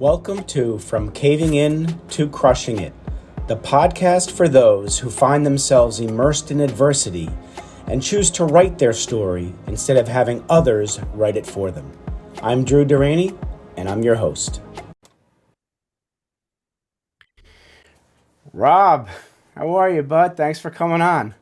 Welcome to From Caving In to Crushing It, the podcast for those who find themselves immersed in adversity and choose to write their story instead of having others write it for them. I'm Drew Durrani, and I'm your host. Rob, how are you, bud? Thanks for coming on.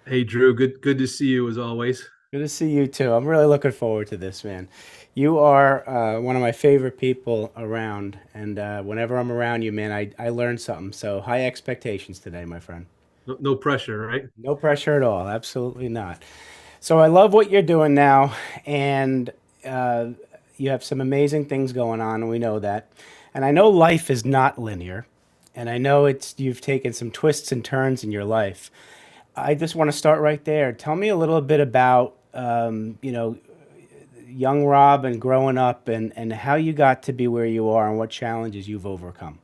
Hey Drew, good to see you as always. Good to see you too. I'm really looking forward to this, man. You are one of my favorite people around, and whenever I'm around you, man, I learn something. So high expectations today, my friend. No pressure, right? No pressure at all. Absolutely not. So I love what you're doing now, and uh, you have some amazing things going on, and we know that. And I know life is not linear, and I know it's you've taken some twists and turns in your life. I just want to start right there. Tell me a little bit about young Rob and growing up, and how you got to be where you are, and what challenges you've overcome.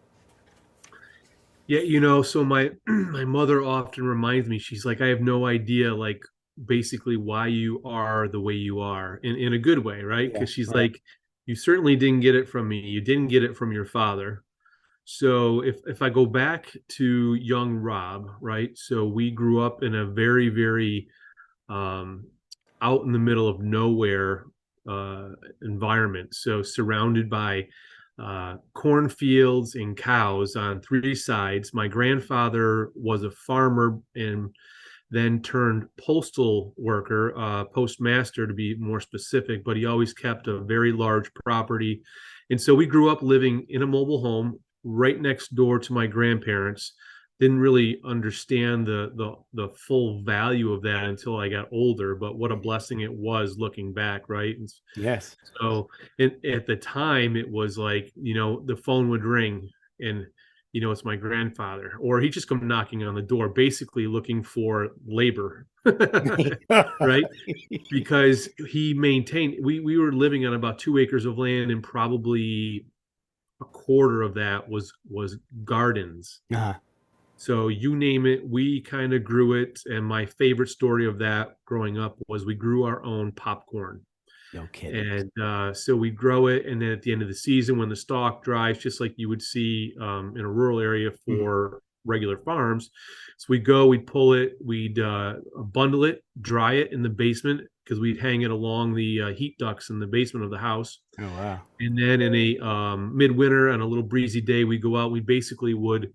Yeah, so my my mother often reminds me, she's like, I have no idea, like basically why you are the way you are in a good way, right? Yeah, Because she's right. like, you certainly didn't get it from me. You didn't get it from your father. So if I go back to young Rob, right? So we grew up in a very um, out in the middle of nowhere environment. So surrounded by cornfields and cows on three sides. My grandfather was a farmer and then turned postal worker, postmaster to be more specific, but he always kept a very large property. And so we grew up living in a mobile home right next door to my grandparents. Didn't really understand the full value of that until I got older, but what a blessing it was looking back, right? And Yes. so at the time, it was like, the phone would ring and, it's my grandfather, or he just come knocking on the door, basically looking for labor, right? Because he maintained, we were living on about 2 acres of land, and probably a quarter of that was gardens. Uh, So you name it, we kind of grew it. And my favorite story of that growing up was we grew our own popcorn. no kidding. And so we grow it, and then at the end of the season, when the stalk dries, just like you would see in a rural area Mhm. for regular farms, so we'd pull it, we'd bundle it, dry it in the basement, because we'd hang it along the heat ducts in the basement of the house. Oh wow. And then in a midwinter, on a little breezy day, we go out. We basically would,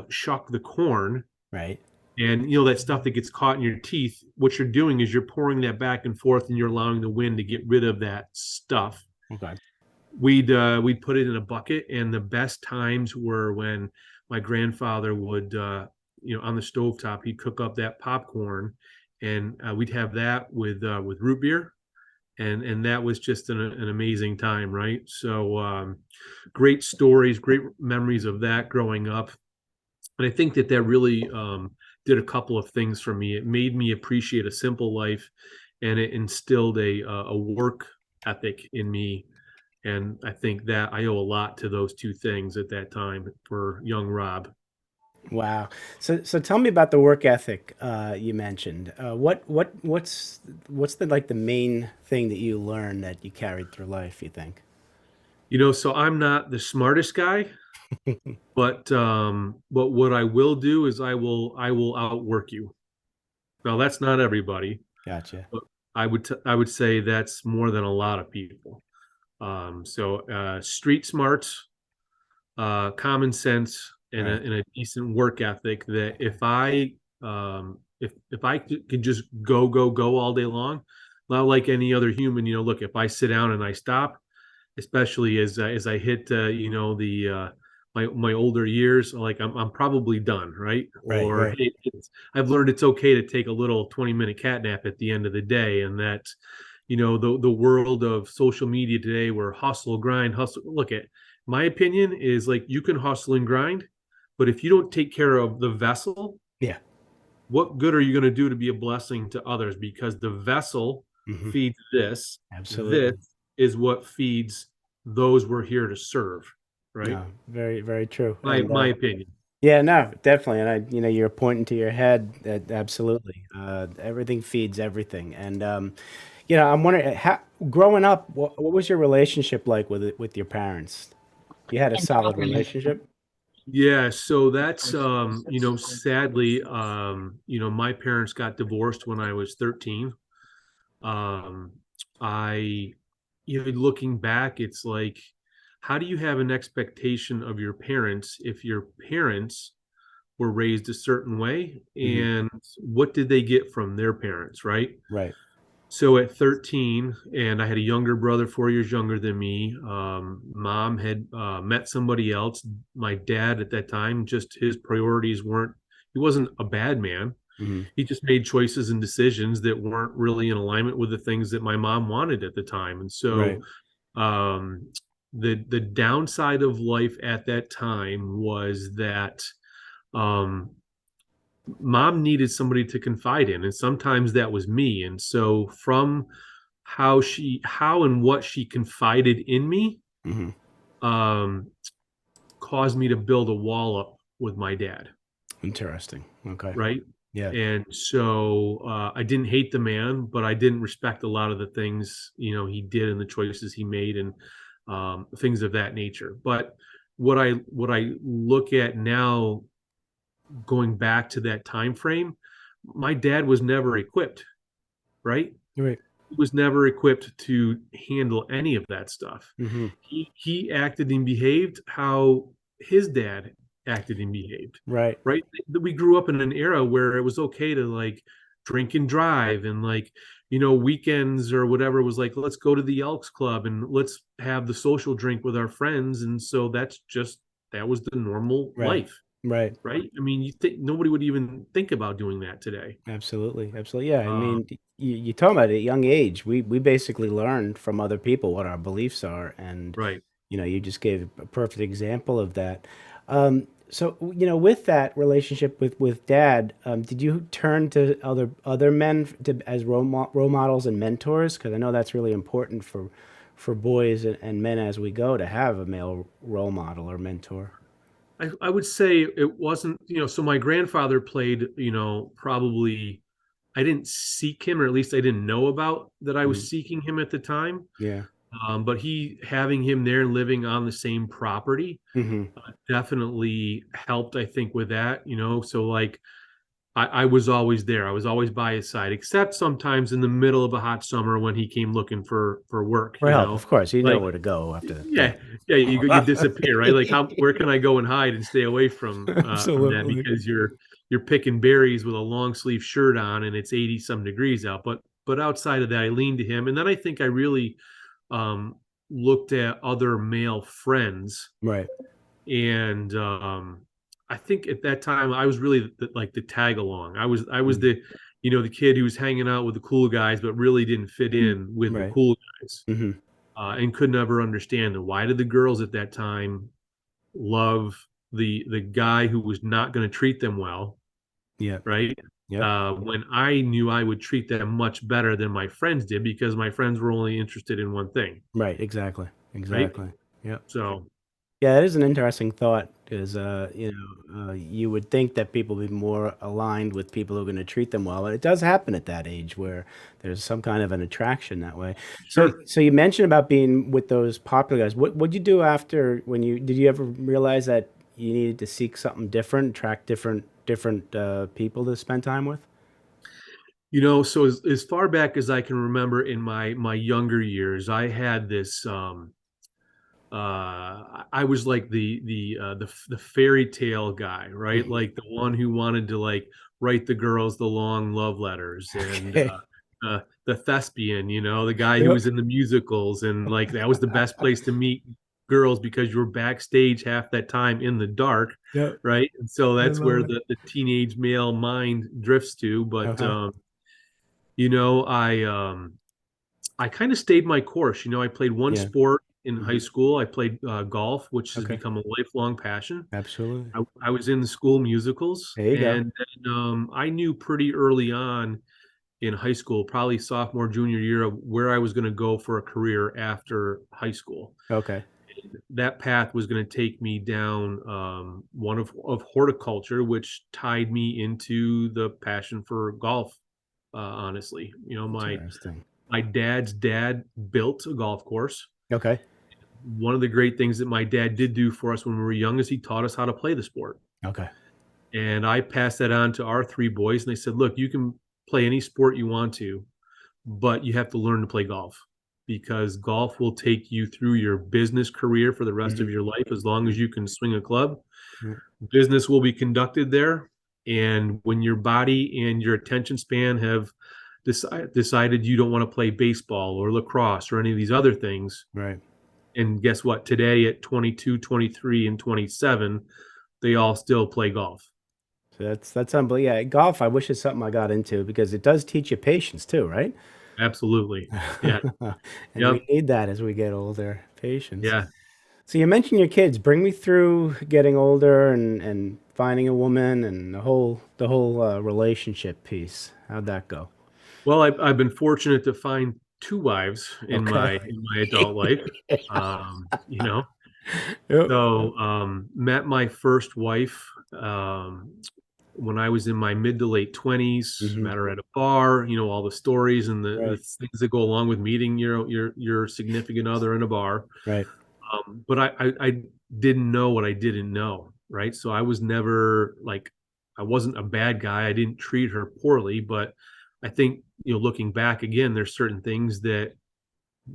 shuck the corn, Right. and that stuff that gets caught in your teeth. What you're doing is you're pouring that back and forth, and you're allowing the wind to get rid of that stuff. Okay. We'd put it in a bucket, and the best times were when my grandfather would, on the stovetop, he'd cook up that popcorn, and we'd have that with root beer, and that was just an amazing time, right? So great stories, great memories of that growing up. And I think that really did a couple of things for me. It made me appreciate a simple life, and it instilled a work ethic in me. And I think that I owe a lot to those two things at that time for young Rob. Wow. So tell me about the work ethic you mentioned. What's the like the main thing that you learned that you carried through life, you think? So I'm not the smartest guy, but what I will do is I will outwork you. Now that's not everybody, Gotcha. but I would say that's more than a lot of people. So street smarts, common sense, and Right. a decent work ethic. That if I could just go all day long, not like any other human. Look, if I sit down and I stop, especially as I hit the my older years, like I'm probably done, right? Right. Or Right. hey, I've learned it's okay to take a little 20-minute cat nap at the end of the day, and that the world of social media today, where hustle, grind, hustle. Look, at my opinion is, like, you can hustle and grind, but if you don't take care of the vessel, Yeah. what good are you going to do to be a blessing to others? Because the vessel Hmm. feeds this. This Absolutely. is what feeds those we're here to serve, right? No, very, very true. My my opinion. Yeah, no, definitely. And you're pointing to your head. That absolutely. Everything feeds everything. And I'm wondering how growing up, what was your relationship like with your parents? You had a solid relationship. Yeah, so that's sadly, my parents got divorced when I was 13. Um, I, looking back, it's like, how do you have an expectation of your parents if your parents were raised a certain way, Hmm. and what did they get from their parents, right? Right. So at 13, and I had a younger brother, 4 years younger than me. Mom had met somebody else. My dad at that time, just his priorities weren't, he wasn't a bad man. Hmm. He just made choices and decisions that weren't really in alignment with the things that my mom wanted at the time. And so Right. um, the downside of life at that time was that um, mom needed somebody to confide in, and sometimes that was me. And so from how and what she confided in me Hmm. um caused me to build a wall up with my dad, Interesting. Okay. right? Yeah. And so I didn't hate the man, but I didn't respect a lot of the things he did and the choices he made, and things of that nature. But what I look at now, going back to that time frame, my dad was never equipped, right? Right. He was never equipped to handle any of that stuff. Hmm. He acted and behaved how his dad acted and behaved, Right. right? We grew up in an era where it was okay to like drink and drive, and like weekends or whatever was like, let's go to the Elks Club and let's have the social drink with our friends. And so that was the normal Right. life, Right. right? I mean, you think nobody would even think about doing that today. Absolutely. Absolutely. Yeah. I uh, mean, you talking about at a young age, we basically learned from other people what our beliefs are, and right. you just gave a perfect example of that. So, with that relationship with dad, did you turn to other men as role models and mentors? Because I know that's really important for boys and men as we go to have a male role model or mentor. I would say it wasn't, so my grandfather played, probably, I didn't seek him, or at least I didn't know about that I Mhm. was seeking him at the time. Yeah. But having him there living on the same property Hmm. definitely helped, I think, with that, so like I was always there. I was always by his side, except sometimes in the middle of a hot summer when he came looking for work, For help, of course. You know like, where to go after yeah, that. yeah, you disappear, right? Like, where can I go and hide and stay away from that, Absolutely. because you're picking berries with a long sleeve shirt on and it's 80 some degrees out. But outside of that, I leaned to him, and then I think I really um looked at other male friends, Right. and I think at that time I was really like the tag along. I was Mm. the kid who was hanging out with the cool guys, but really didn't fit in with the Right. cool guys, Hmm. and could never understand why did the girls at that time love the guy who was not going to treat them well, Yep. right? Yep. When I knew I would treat them much better than my friends did, because my friends were only interested in one thing, Right. Exactly. right? Exactly. Yep. So Yeah, it is an interesting thought. Is you would think that people would be more aligned with people who are going to treat them well, but it does happen at that age where there's some kind of an attraction that way. So, sure. so you mentioned about being with those popular guys. What'd you do after when did you ever realize that you needed to seek something different, attract different people to spend time with? So as far back as I can remember in my younger years, I had this I was like the fairy tale guy, right? Mhm. Like the one who wanted to like write the girls the long love letters, and Okay. the thespian, the guy who Yep. was in the musicals, and like that was the best place to meet girls because you were backstage half that time in the dark, Yep. right? And so I that's love where it. the teenage male mind drifts to. But Uh-huh. you know, I um I kind of stayed my course. I played one Yeah. sport in high Hmm. school. I played golf, which has Okay. become a lifelong passion. Absolutely. I was in the school musicals, There you go. and then, I knew pretty early on in high school, probably sophomore, junior year, of where I was going to go for a career after high school. Okay. That path was going to take me down one of horticulture, which tied me into the passion for golf. Honestly, my Interesting. my dad's dad built a golf course. Okay. one of the great things that my dad did do for us when we were young is he taught us how to play the sport. Okay. And I passed that on to our three boys, and they said, look, you can play any sport you want to, but you have to learn to play golf because golf will take you through your business career for the rest of Hmm. your life as long as you can swing a club. Hmm. Business will be conducted there. And when your body and your attention span have decided you don't want to play baseball or lacrosse or any of these other things, Right. and guess what? Today at 22, 23, and 27, they all still play golf. So that's unbelievable. Yeah, golf, I wish it's something I got into because it does teach you patience too, right? Absolutely. Yeah. And we Yep. need that as we get older, patience. Yeah. So you mentioned your kids. Bring me through getting older and finding a woman and the whole relationship piece. How'd that go? Well, I've been fortunate to find two wives Okay. in my adult life. You know, Yep. so met my first wife when I was in my mid to late 20s. Hmm. Met her at a bar. You know all the stories and the Right. things that go along with meeting your significant other in a bar. Right. But I didn't know what I didn't know, right? So I was never like I wasn't a bad guy. I didn't treat her poorly, but I think looking back again, there's certain things that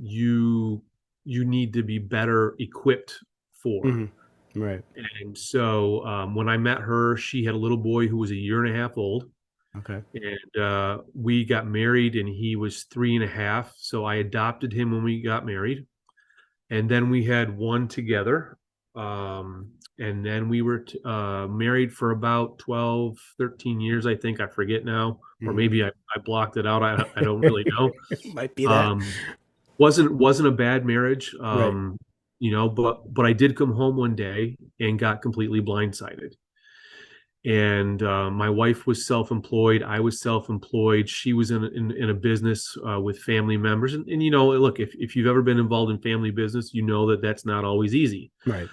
you you need to be better equipped for. Hmm. Right. And so when I met her, she had a little boy who was a year and a half old, Okay. and we got married, and he was 3.5. So I adopted him when we got married, and then we had one together. And then we were married for about 12, 13 years, I think. I forget now, or Hmm. maybe I blocked it out. I don't really know. Might be that. Um, wasn't a bad marriage, Right. but I did come home one day and got completely blindsided. And my wife was self-employed. I was self-employed. She was in a business with family members. And look, if you've ever been involved in family business, you know that that's not always easy. Right.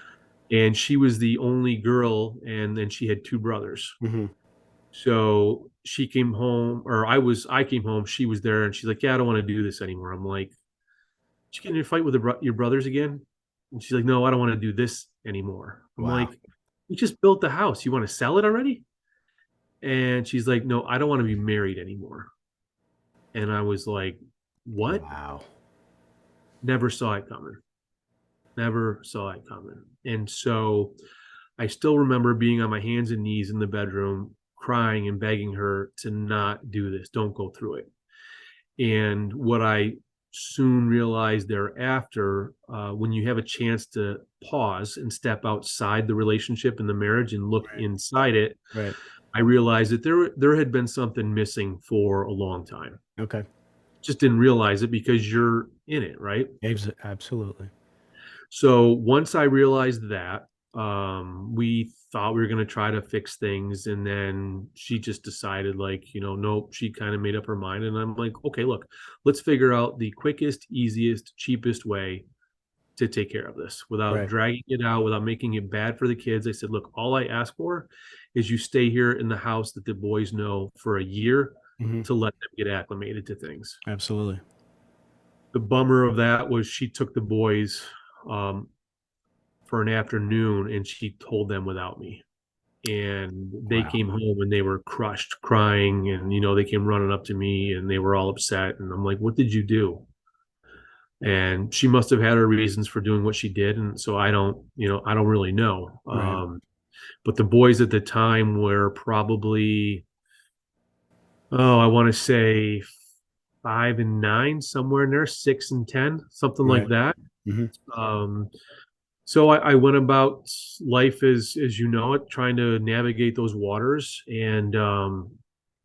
And she was the only girl, and then she had two brothers. Hmm. So she came home, or I came home. She was there, and she's like, "Yeah, I don't want to do this anymore." I'm like, "Did you get in a fight with your brothers again?" And she's like, "No, I don't want to do this anymore." I'm Wow. like, "You just built the house. You want to sell it already?" And she's like, "No, I don't want to be married anymore." And I was like, "What?" Wow. Never saw it coming. Never saw it coming. And so I still remember being on my hands and knees in the bedroom, crying and begging her to not do this. Don't go through it. And what I soon realized thereafter, when you have a chance to pause and step outside the relationship and the marriage and look Right. inside it, Right. I realized that there had been something missing for a long time. Okay. Just didn't realize it because you're in it, right? Absolutely. So once I realized that, we thought we were going to try to fix things. And then she just decided, like, nope, she kind of made up her mind. And I'm like, okay, look, let's figure out the quickest, easiest, cheapest way to take care of this without Right. dragging it out, without making it bad for the kids. I said, look, all I ask for is you stay here in the house that the boys know for a year Hmm. to let them get acclimated to things. Absolutely. The bummer of that was she took the boys um, for an afternoon and she told them without me. And they Wow. came home and they were crushed, crying. And, they came running up to me and they were all upset. And I'm like, what did you do? And she must have had her reasons for doing what she did. And so I don't really know. Right. But the boys at the time were probably, oh, I want to say 5 and 9, somewhere in there, 6 and 10, something like Right. that. Hmm. Um, so I went about life as you know it, trying to navigate those waters, and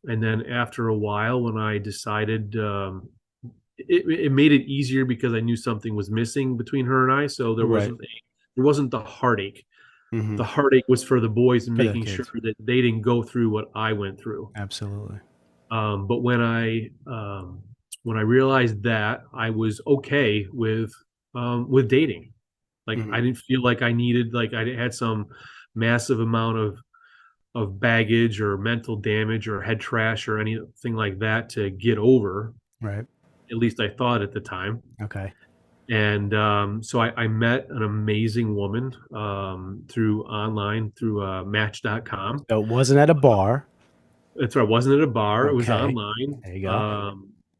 then after a while, when I decided, it made it easier because I knew something was missing between her and I, so Right. there wasn't the heartache. Hmm. The heartache was for the boys and For the making sure kids. that they didn't go through what I went through. Absolutely. But when I realized that, I was okay with dating. Like Hmm. I didn't feel like I needed, like I had some massive amount of baggage or mental damage or head trash or anything like that to get over. Right. At least I thought at the time. Okay. And so I met an amazing woman through online through Match.com. So it wasn't at a bar. That's right. It wasn't at a bar. It was Okay. online. There you go.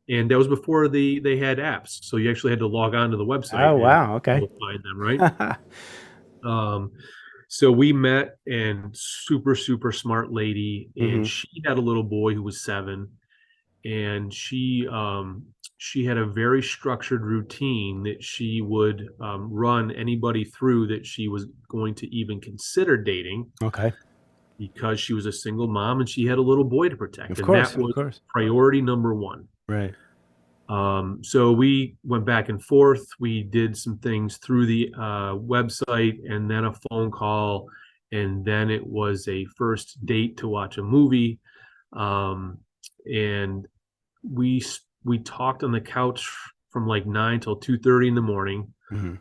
And that was before they had apps. So you actually had to log on to the website Oh, and wow. Okay. find them, right? Um, so we met, and super, super smart lady. And Hmm. she had a little boy who was 7. And she had a very structured routine that she would run anybody through that she was going to even consider dating, Okay. because she was a single mom and she had a little boy to protect, Of and that course. Of was course. priority number one. Right. So we went back and forth. We did some things through the website, and then a phone call, and then it was a first date to watch a movie. Um, and we we talked on the couch from like 9 till 2:30 in the morning. Hmm.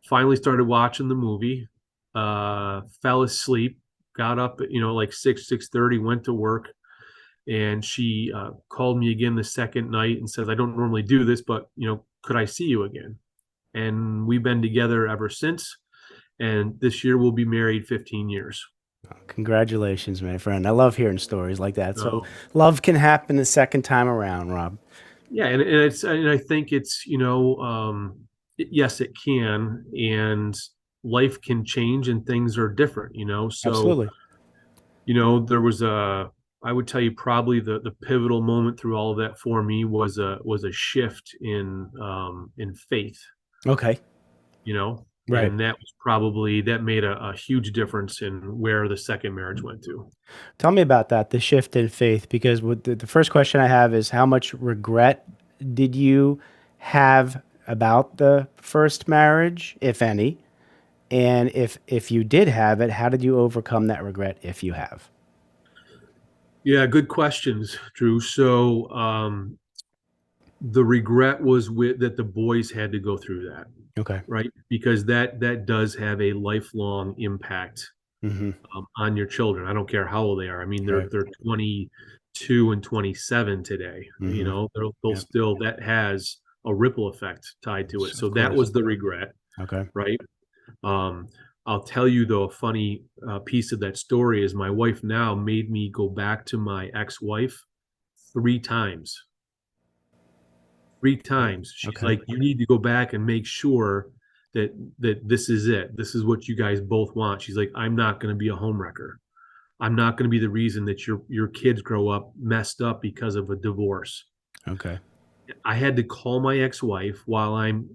Finally started watching the movie. Fell asleep. Got up at like 6:30. Went to work, and she called me again the second night and says, "I don't normally do this, but could I see you again?" And we've been together ever since. And this year we'll be married 15 years. Congratulations, my friend. I love hearing stories like that. So So love can happen the second time around, Rob. yeah, and I think it's yes, it can, and life can change and things are different. So Absolutely. there was I would tell you probably the pivotal moment through all of that for me was a shift in faith. Okay. you know, Right. and that made a huge difference in where the second marriage went to. Tell me about that, the shift in faith, because the first question I have is how much regret did you have about the first marriage, if any? And if you did have it, how did you overcome that regret if you have? Yeah, good questions, Drew. So the regret was that the boys had to go through that, Okay. right? Because that does have a lifelong impact Hmm. on your children. I don't care how old they are. I mean, they're Right. they're 22 and 27 today. Hmm. They'll Yep. still, that has a ripple effect tied to it. So Of that course. was the regret, Okay. right? Um, I'll tell you though, a funny piece of that story is my wife now made me go back to my ex-wife 3 times. Three Right. times. She's Okay. like, you need to go back and make sure that this is it. This is what you guys both want. She's like, I'm not going to be a homewrecker. I'm not going to be the reason that your kids grow up messed up because of a divorce. Okay. I had to call my ex-wife while I'm,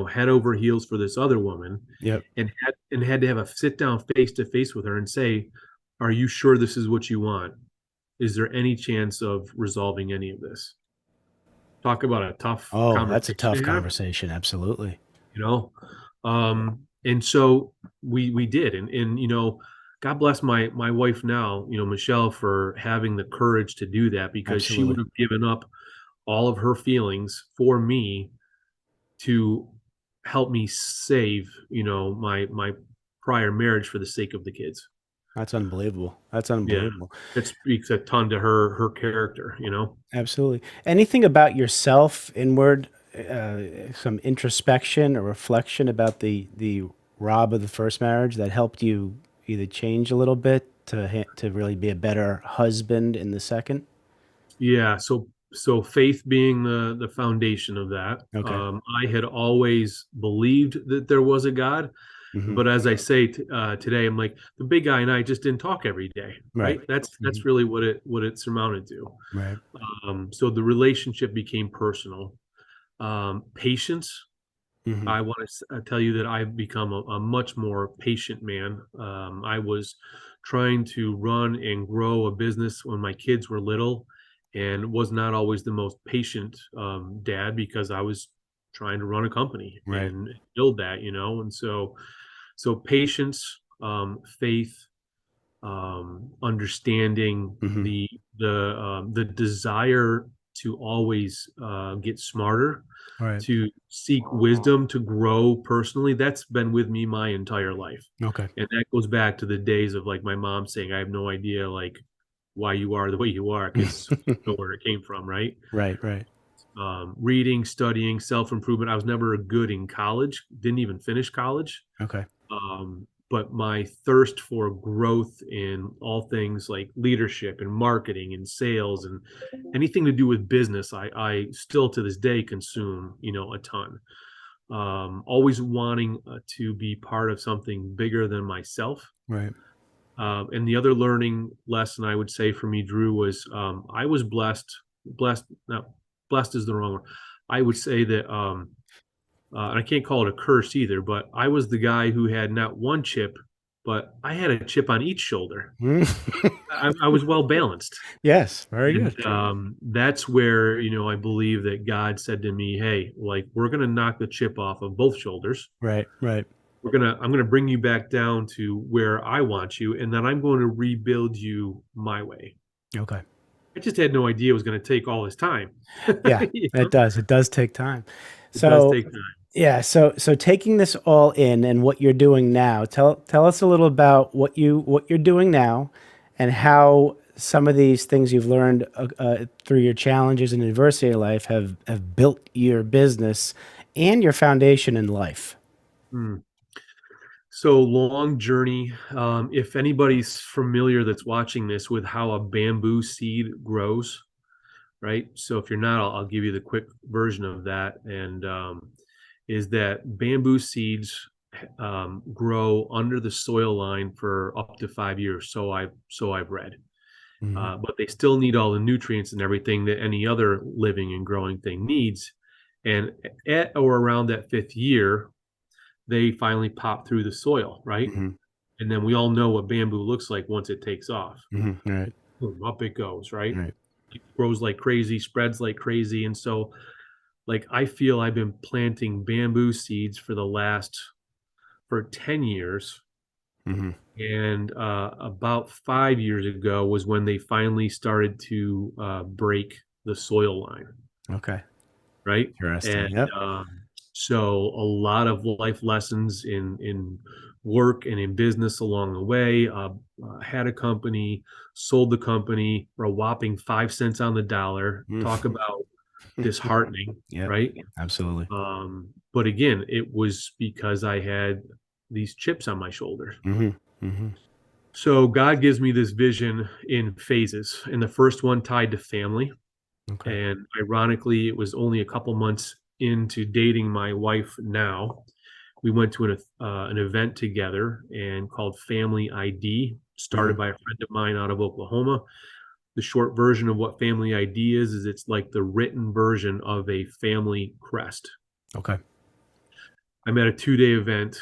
head over heels for this other woman, Yep. and had to have a sit down face to face with her and say, "Are you sure this is what you want? Is there any chance of resolving any of this?" Talk about a tough Oh, that's a conversation tough to have, conversation. Absolutely. you know. And so we did, and God bless my wife now, Michelle, for having the courage to do that, because she would Absolutely. have given up all of her feelings for me to help me save, my prior marriage for the sake of the kids. That's unbelievable. That's Yeah, unbelievable. that speaks a ton to her character. Absolutely. Anything about yourself, inward, some introspection or reflection about the Rob of the first marriage that helped you either change a little bit to really be a better husband in the second? Yeah, so faith being the foundation of that. Okay. I had always believed that there was a God, Hmm. but as I say today, I'm like, the big guy and I just didn't talk every day, Right. right? That's Hmm. that's really what it surmounted to. Right. So the relationship became personal. Patience. Hmm. I want to tell you that I've become a much more patient man. I was trying to run and grow a business when my kids were little, and was not always the most patient dad, because I was trying to run a company Right. and build that. And so patience, faith, understanding Hmm. the desire to always get smarter, Right. to seek wisdom, to grow personally. That's been with me my entire life. Okay. And that goes back to the days of like my mom saying, I have no idea like why you are the way you are, because you know where it came from, right? Right. Right. Reading, studying, self-improvement. I was never good in college, didn't even finish college. Okay. But my thirst for growth in all things like leadership and marketing and sales and anything to do with business, I still to this day consume, a ton. Always wanting to be part of something bigger than myself. Right. And the other learning lesson I would say for me, Drew, was I was not blessed is the wrong word. I would say that, and I can't call it a curse either, but I was the guy who had not one chip, but I had a chip on each shoulder. I was well balanced. Yes, very And good. that's where, I believe that God said to me, hey, like, we're going to knock the chip off of both shoulders. Right, right. I'm going to bring you back down to where I want you. And then I'm going to rebuild you my way. Okay. I just had no idea it was going to take all this time. Yeah, You it know? does. It does take time. It does So, take time. yeah, so taking this all in and what you're doing now, tell us a little about what you're doing now and how some of these things you've learned through your challenges and adversity in life have built your business and your foundation in life. Hmm. So long journey. If anybody's familiar that's watching this with how a bamboo seed grows, right? So if you're not, I'll give you the quick version of that. And is that bamboo seeds grow under the soil line for up to 5 years. So I've read. Hmm. But they still need all the nutrients and everything that any other living and growing thing needs. And at or around that fifth year, they finally pop through the soil, right? Hmm. And then we all know what bamboo looks like once it takes off. Hmm. Right, Boom, up it goes, right? right. It grows like crazy, spreads like crazy. And so, like, I feel I've been planting bamboo seeds for 10 years. Hmm. And about 5 years ago was when they finally started to break the soil line, Okay. right? Interesting. And Yep. so a lot of life lessons in work and in business along the way. Had a company, sold the company for a whopping 5 cents on the dollar. Talk Mm. about disheartening, Yep. right? Absolutely. But again, it was because I had these chips on my shoulders. Hmm. Hmm. So God gives me this vision in phases, and the first one tied to family. Okay. And ironically, it was only a couple months into dating my wife now. We went to an event together and called Family ID, started Hmm. by a friend of mine out of Oklahoma. The short version of what Family ID is it's like the written version of a family crest. Okay. I'm at a 2 day event.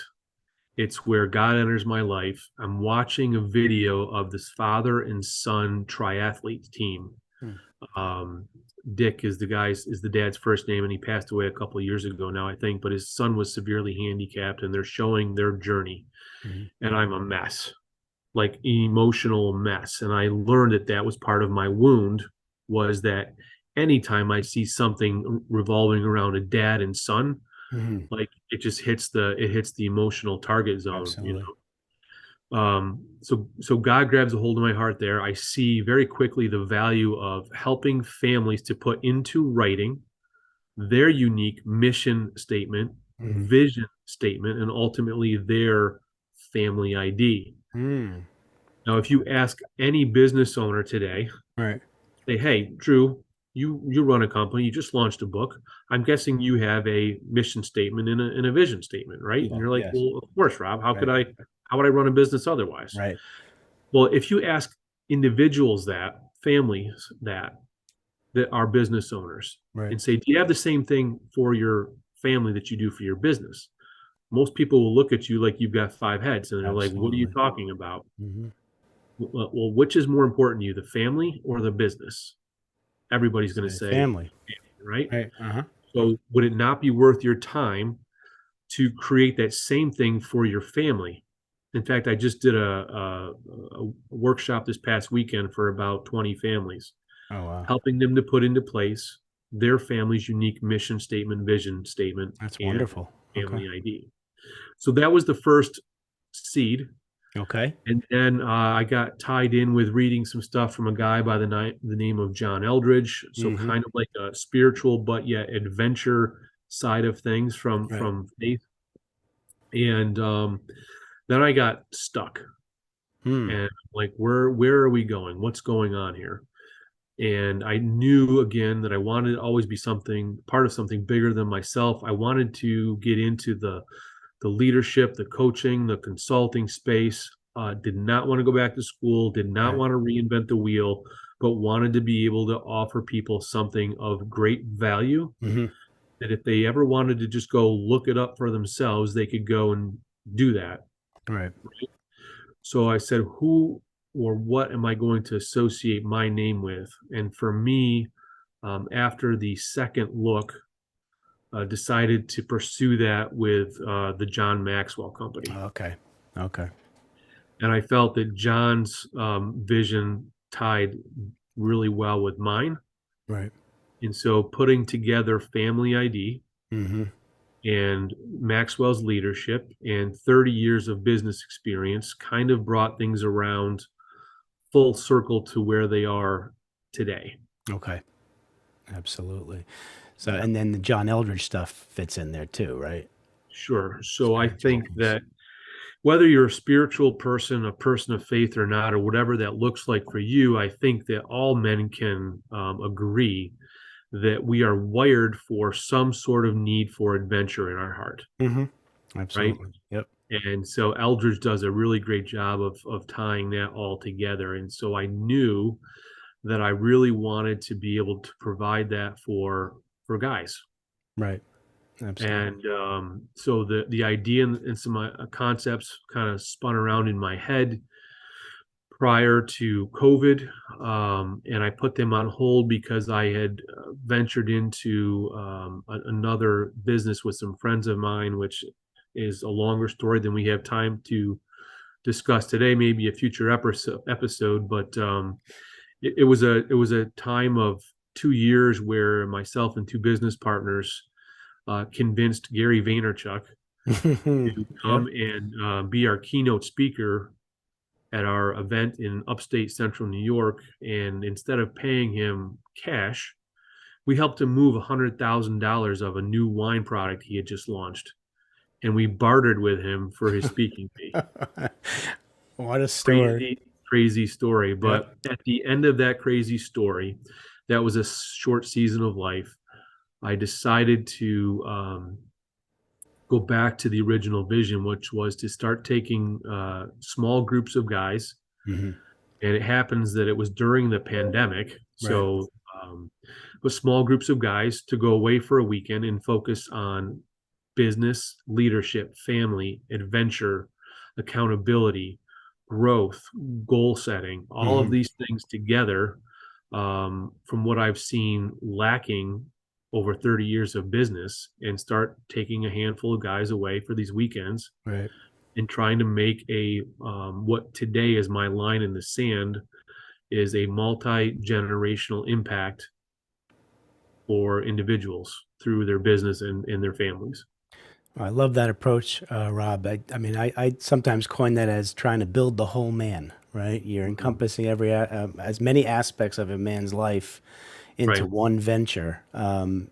It's where God enters my life. I'm watching a video of this father and son triathlete team. Hmm. Um, Dick is the dad's first name, and he passed away a couple of years ago now, I think. But his son was severely handicapped, and they're showing their journey. Hmm. And I'm a mess, like emotional mess. And I learned that that was part of my wound. Was that anytime I see something revolving around a dad and son, Hmm. like it hits the emotional target zone, Absolutely. So God grabs a hold of my heart there. I see very quickly the value of helping families to put into writing their unique mission statement, Hmm. vision statement, and ultimately their family ID. Mm. Now, if you ask any business owner today, Right. say, "Hey, Drew, you run a company, you just launched a book. I'm guessing you have a mission statement and a vision statement, right?" And Yeah. you're like, Yes. "Well, of course, Rob. Right. How would I run a business otherwise?" Right. Well, if you ask individuals families that are business owners, Right. and say, "Do you have the same thing for your family that you do for your business?" Most people will look at you like you've got five heads, and they're like, "What are you Absolutely. talking about?" Hmm. Well, which is more important to you, the family or the business? Everybody's going to Say say, family. right? Right. Uh-huh. So, would it not be worth your time to create that same thing for your family? In fact, I just did a workshop this past weekend for about 20 families, Oh wow. helping them to put into place their family's unique mission statement, vision statement, That's and wonderful. Okay. family ID. So that was the first seed. Okay. And then I got tied in with reading some stuff from a guy by the name of John Eldridge. So Mm-hmm. kind of like a spiritual but yet adventure side of things Right. from faith. And then I got stuck, Hmm. and like, where are we going? What's going on here? And I knew again that I wanted to always be something part of something bigger than myself. I wanted to get into the leadership, the coaching, the consulting space. Did not want to go back to school, did not Right. want to reinvent the wheel, but wanted to be able to offer people something of great value Mm-hmm. that if they ever wanted to just go look it up for themselves, they could go and do that. Right. So I said, who or what am I going to associate my name with? And for me, after the second look, decided to pursue that with the John Maxwell Company. Okay. Okay. And I felt that John's vision tied really well with mine. Right. And so putting together Family ID Mm-hmm. and Maxwell's leadership and 30 years of business experience kind of brought things around full circle to where they are today. Okay. Absolutely. So, Yeah, and then the John Eldridge stuff fits in there too, right? sure. So I Spiritual think piece. that whether you're a spiritual person, a person of faith or not, or whatever that looks like for you, I think that all men can agree that we are wired for some sort of need for adventure in our heart, Mm-hmm. right? Absolutely. Yep. And so Eldridge does a really great job of tying that all together. And so I knew that I really wanted to be able to provide that for guys. Right. Absolutely. And so the idea and some concepts kind of spun around in my head prior to COVID, and I put them on hold because I had ventured into another business with some friends of mine, which is a longer story than we have time to discuss today. Maybe a future episode, but it was a time of 2 years where myself and two business partners convinced Gary Vaynerchuk to come Yep. and be our keynote speaker at our event in upstate central New York. And instead of paying him cash, we helped him move $100,000 of a new wine product he had just launched. And we bartered with him for his speaking fee. What a story. Crazy, crazy story. Yep. But at the end of that crazy story, that was a short season of life. I decided to go back to the original vision, which was to start taking small groups of guys. Mm-hmm. And it happens that it was during the pandemic. Right. So, with small groups of guys to go away for a weekend and focus on business, leadership, family, adventure, accountability, growth, goal setting, all of Mm-hmm. these things together, from what I've seen lacking over 30 years of business, and start taking a handful of guys away for these weekends Right. and trying to make a what today is my line in the sand is a multi-generational impact for individuals through their business and their families. I love that approach, Rob. I mean, I sometimes coin that as trying to build the whole man, right? You're Mhm. encompassing as many aspects of a man's life into Right. one venture. And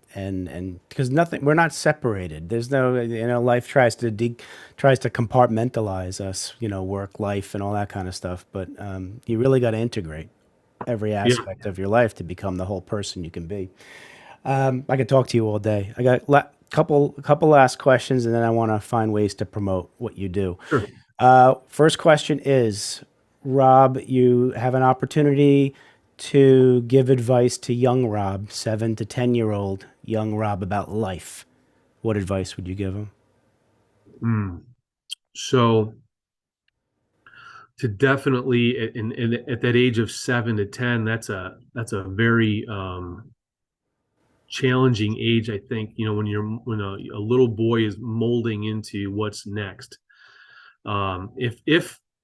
because nothing, we're not separated. There's no, life tries to compartmentalize us, work, life, and all that kind of stuff. But you really got to integrate every Yeah. aspect of your life to become the whole person you can be. I could talk to you all day. I got couple last questions, and then I want to find ways to promote what you do. Sure. First question is, Rob, you have an opportunity to give advice to young Rob, 7 to 10-year-old young Rob about life. What advice would you give him? Mm. So to definitely at that age of 7 to 10, that's a very challenging age. I think when a little boy is molding into what's next.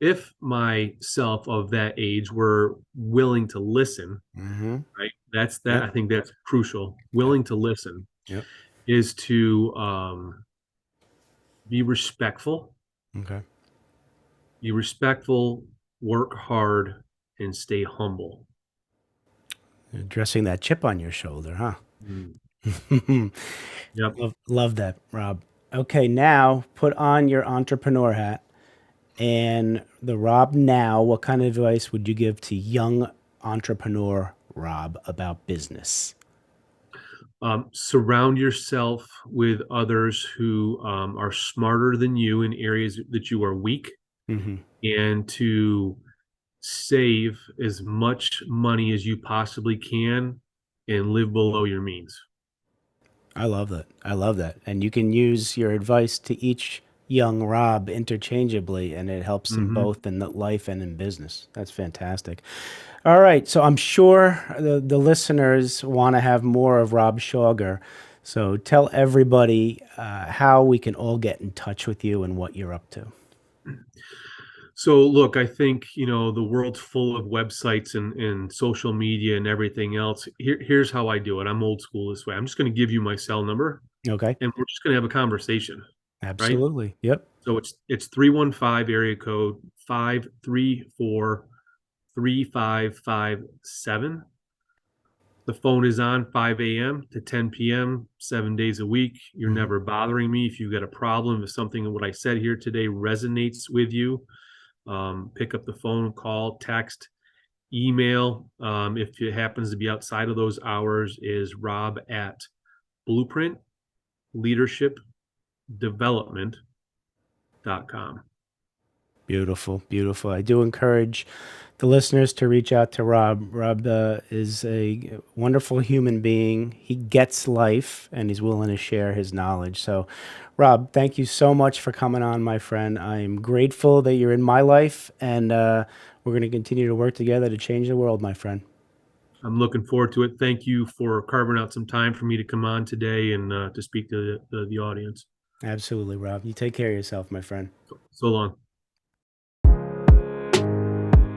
If myself of that age were willing to listen, Mm-hmm. right? That's that. Yep. I think that's crucial. Yep. Willing to listen Yep. is to be respectful, Okay. Be respectful, work hard, and stay humble. Addressing that chip on your shoulder, huh? Mm. love, Yep. love that, Rob. Okay, now put on your entrepreneur hat. And the Rob now, what kind of advice would you give to young entrepreneur Rob about business? Surround yourself with others who are smarter than you in areas that you are weak, Hmm. and to save as much money as you possibly can and live below your means. I love that. I love that. And you can use your advice to each young Rob interchangeably, and it helps them Hmm. both in the life and in business. That's fantastic. All right. So I'm sure the listeners want to have more of Rob Shauger. So tell everybody how we can all get in touch with you and what you're up to. So look, I think, the world's full of websites and social media and everything else. Here's how I do it. I'm old school this way. I'm just going to give you my cell number Okay. and we're just going to have a conversation, right? Absolutely. Yep. So it's 315 area code 534 3557. The phone is on 5 a.m. to 10 p.m., 7 days a week. You're Hmm. never bothering me. If you've got a problem, if something of what I said here today resonates with you, pick up the phone, call, text, email. If it happens to be outside of those hours, is rob at blueprintleadershipdevelopment.com. Beautiful, beautiful. I do encourage the listeners to reach out to Rob. Rob is a wonderful human being. He gets life and he's willing to share his knowledge. So, Rob, thank you so much for coming on, my friend. I am grateful that you're in my life, and we're going to continue to work together to change the world, my friend. I'm looking forward to it. Thank you for carving out some time for me to come on today and to speak to the audience. Absolutely, Rob. You take care of yourself, my friend. So long.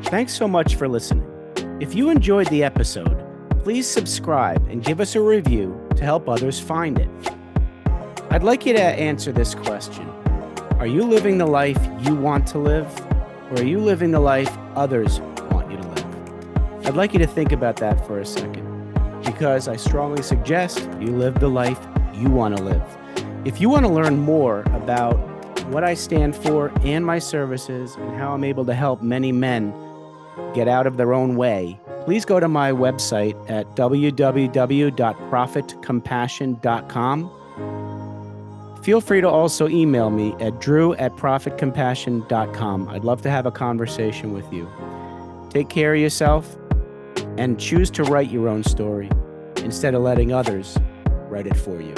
Thanks so much for listening. If you enjoyed the episode, please subscribe and give us a review to help others find it. I'd like you to answer this question. Are you living the life you want to live, or are you living the life others want you to live? I'd like you to think about that for a second, because I strongly suggest you live the life you want to live. If you want to learn more about what I stand for and my services and how I'm able to help many men get out of their own way, please go to my website at www.profitcompassion.com. Feel free to also email me at drew@profitcompassion.com. I'd love to have a conversation with you. Take care of yourself and choose to write your own story instead of letting others write it for you.